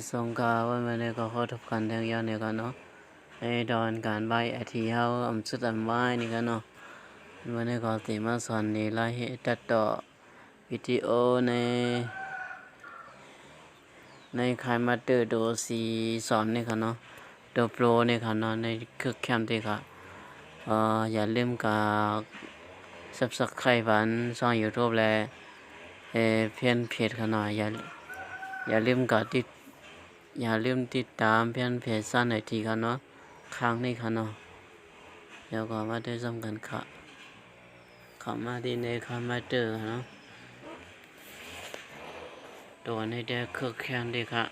สงกาวันนี้ก็ขอทบกันแทงยาวเนี่ยกันเนาะไอ้ดอนการใบไอทีเฮาสุดไหว้นี่กันเนาะวันนี้ก็ติมาสอนในไลฟ์ตัดต่อวิดีโอในคายมาเตอร์โดซีสอนนี่กันเนาะโดโปรนี่กันเนาะในเครื่องแคมที่ค่ะอย่าลืมกับsubscribe วันช่อง YouTube และเพื่อนเพจกันหน่อยอย่าลืมติดตามเพื่อนเพจสั้นหน่อยทีกันเนาะครั้งนี้ค่ะเนาะเดี๋ยวก็มาได้ซ้ำกันค่ะเข้ามาที่ในคอมพิวเตอร์เนาะตัวในเด็กเครื่องแคนดีค่ะ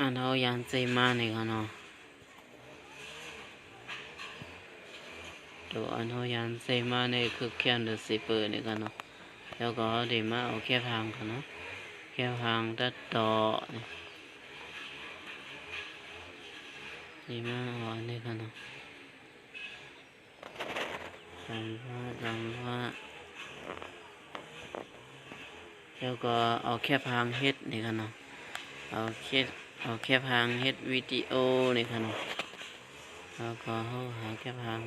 อันเอายานใจมานี่ค่ะเนาะตัวอันเอายานใจมาในเครื่องแคนหรือซีเปอร์นี่ค่ะเนาะแล้วก็เดี๋ยวมาเอาแค่พังค่ะเนาะแค่พังตัดต่อนี่มาเอาอันนี้ค่ะเนาะจำว่าแล้วก็เอาแค่พังเฮ็ดนี่ค่ะเนาะเอาแค่พังเฮ็ดวิดีโอนี่ค่ะเนาะแล้วก็หาแค่พัง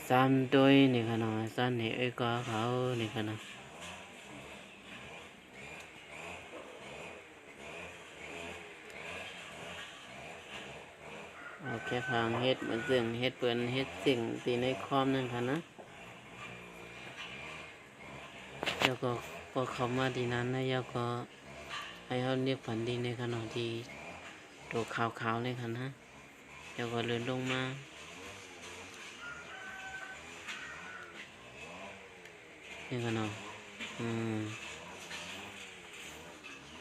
ซ้ำด้วยนี่ค่ะเนาะซ้ำนี่ก็เขานี่ค่ะเนาะเอาแค่พังเฮ็ดมันซึ่งเฮ็ดเปิ้นเฮ็ดสิ่งที่ในคอมนั่นค่ะนะแล้วก็เข้ามาที่นั้นนะแล้วก็ให้เขาเรียกฝันดีในขณะที่ตัวขาวๆเลยค่ะนะแล้วก็เลื่อนลงมานี่ค่ะเนาะ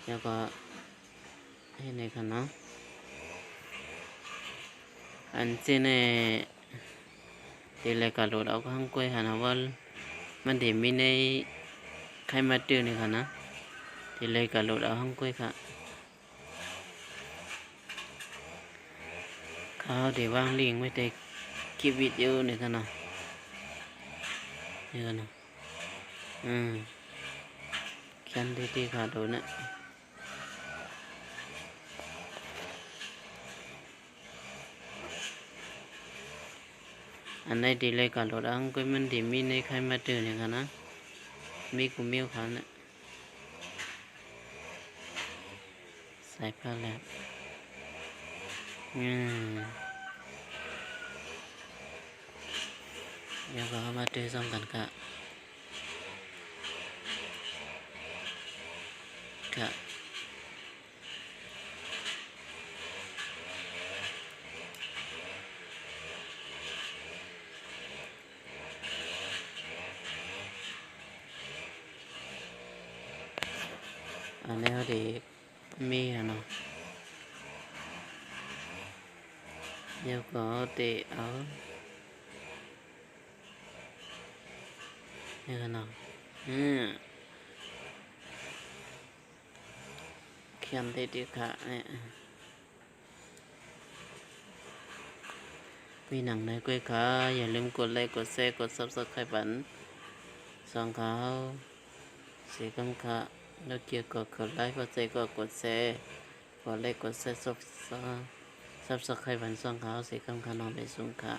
แล้วก็ให้ในค่ะเนาะอันเจเนที่รายการโหลดเอาข้างกล้วยค่ะนะว่ามันเดี๋ยวมีในใครมาตื่นนี่ค่ะนะที่รายการโหลดเอาข้างกล้วยค่ะเขาเดี๋ยววางลิงก์ไว้ในคลิปวิดีโอนี่ค่ะเนาะนี่ค่ะเนาะแค่นี้ที่ขาดโดนนะอันไหนดีเลยการโหลดอังก็มันดีมีในใครมาเตือนอย่างนั้นนะมีกูมิวเขาเนี่ยใส่ผ้าแล้วเดี๋ยวก็มาเตือนซ้ำกันค่ะอันนี้เด็กมีเนาะเดี๋ยวก็เตะเอานี่กันเนาะเขียนได้ดีค่ะเนี่ยมีหนังในกล้วยค่ะอย่าลืมกดไลค์กดแชร์กด Subscribe บันสองเขาเสียคำค่ะแล้วเกี่ยวกับกดไลค์กดแชร์กดแชร์กดไลค์กดแชร์Subscribe บันสองเขาเสียคำค่ะนอนไปสูงค่ะ